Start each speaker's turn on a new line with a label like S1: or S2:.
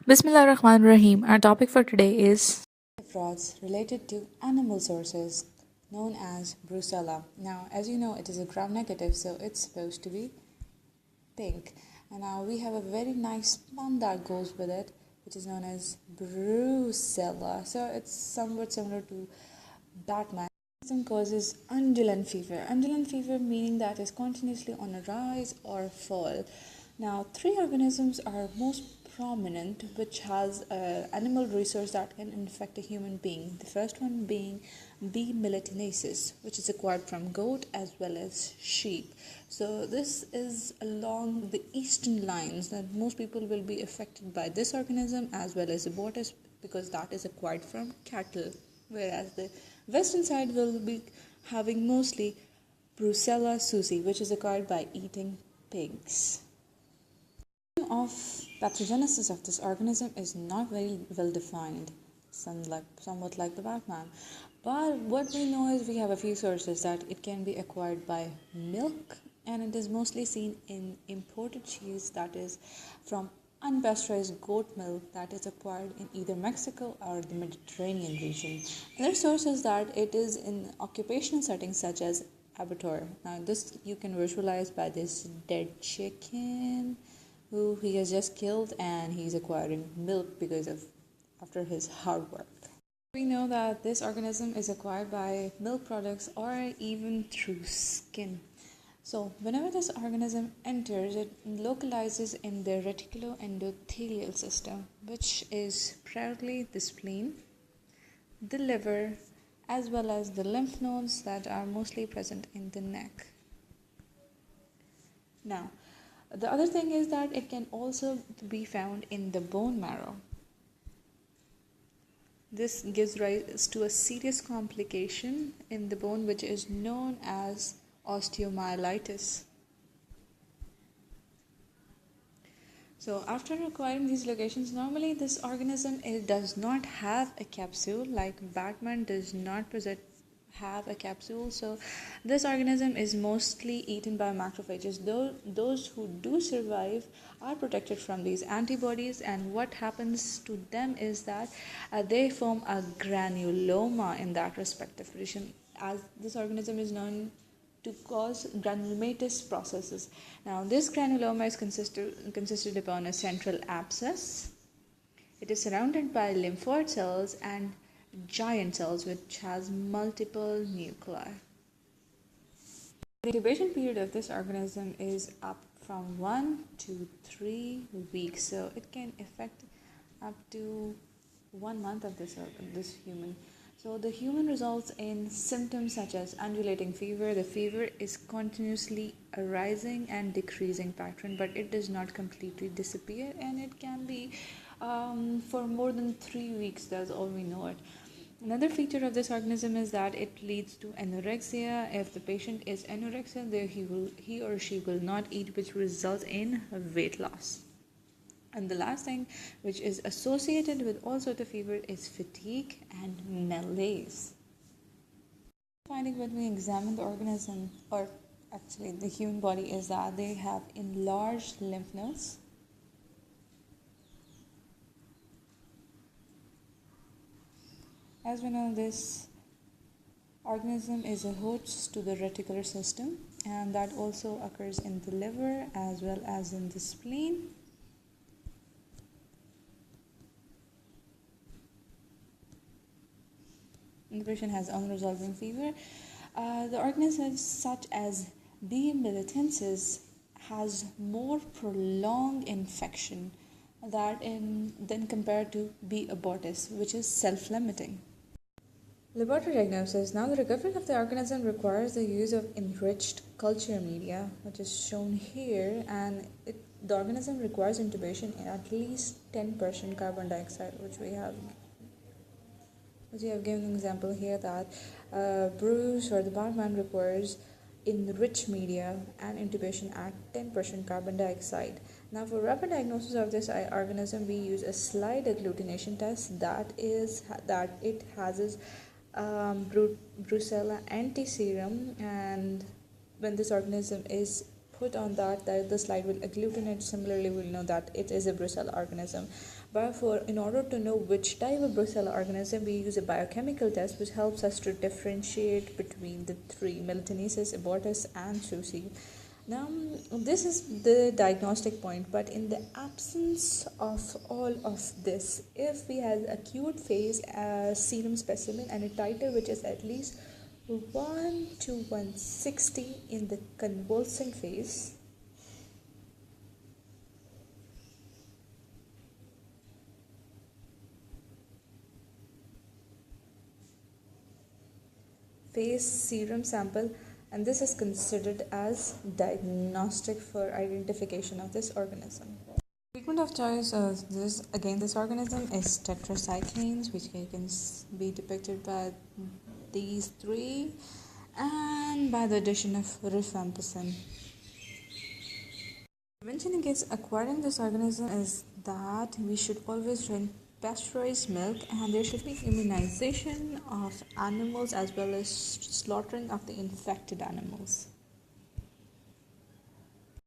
S1: Bismillahirrahmanirrahim. Our topic for today is
S2: frauds related to animal sources known as Brucella. Now, as you know, it is a gram-negative, so it's supposed to be pink. And now we have a very nice plant that goes with it, which is known as Brucella. So it's somewhat similar to Batman. It causes undulant fever. Undulant fever meaning that is continuously on a rise or fall. Now, three organisms are most prominent which has animal resource that can infect a human being. The first one being B. melanosis, which is acquired from goat as well as sheep. So this is along the eastern lines that most people will be affected by this organism as well as abortus, because that is acquired from cattle, whereas the western side will be having mostly Brucella susi, which is acquired by eating pigs. Of pathogenesis of this organism is not very well defined, somewhat like the Batman. But what we know is we have a few sources that it can be acquired by milk, and it is mostly seen in imported cheese that is from unpasteurized goat milk that is acquired in either Mexico or the Mediterranean region. Another source is that it is in occupational settings such as abattoir. Now this you can visualize by this dead chicken who he has just killed, and he's acquiring milk because of after his hard work. We know that this organism is acquired by milk products or even through skin. So whenever this organism enters, it localizes in the reticuloendothelial system, which is primarily the spleen, the liver, as well as the lymph nodes that are mostly present in the neck. Now, the other thing is that it can also be found in the bone marrow. This gives rise to a serious complication in the bone which is known as osteomyelitis. So after acquiring these locations, normally this organism does not have a capsule, like Batman does not have a capsule. So this organism is mostly eaten by macrophages. Those who do survive are protected from these antibodies, and what happens to them is that they form a granuloma in that respective region, as this organism is known to cause granulomatous processes. Now this granuloma is consisted upon a central abscess. It is surrounded by lymphoid cells and giant cells which has multiple nuclei. The incubation period of this organism is up from 1 to 3 weeks, so it can affect up to 1 month of this human. So the human results in symptoms such as undulating fever. The fever is continuously arising and decreasing pattern, but it does not completely disappear, and it can be for more than 3 weeks. That's all we know it. Another feature of this organism is that it leads to anorexia. If the patient is anorexic, he or she will not eat, which results in weight loss. And the last thing which is associated with all sorts of fever is fatigue and malaise. Finding when we examine the organism, or actually the human body, is that they have enlarged lymph nodes, as we know, this organism is a host to the reticular system, and that also occurs in the liver as well as in the spleen. And the patient has unresolving fever. The organisms such as B. melanosis has more prolonged infection than compared to B. abortus, which is self-limiting. Laboratory diagnosis. Now the recovery of the organism requires the use of enriched culture media, which is shown here, and the organism requires intubation in at least 10% carbon dioxide, which we have given an example here that Bruce or the Batman requires enriched media and intubation at 10% carbon dioxide. Now for rapid diagnosis of this organism, we use a slide agglutination test that it has Brucella antiserum, and when this organism is put on that the slide will agglutinate. Similarly, we'll know that it is a Brucella organism. Therefore, in order to know which type of Brucella organism, we use a biochemical test which helps us to differentiate between the three: melanosis, abortus, and suci. Now, this is the diagnostic point, but in the absence of all of this, if we have acute phase serum specimen and a titer which is at least 1 to 160 in the convulsing phase, serum sample, and this is considered as diagnostic for identification of this organism. Treatment of choice of this organism is tetracyclines, which can be depicted by these three, and by the addition of rifampicin. Prevention against acquiring this organism is that we should always drink pasteurized milk, and there should be immunization of animals as well as slaughtering of the infected animals.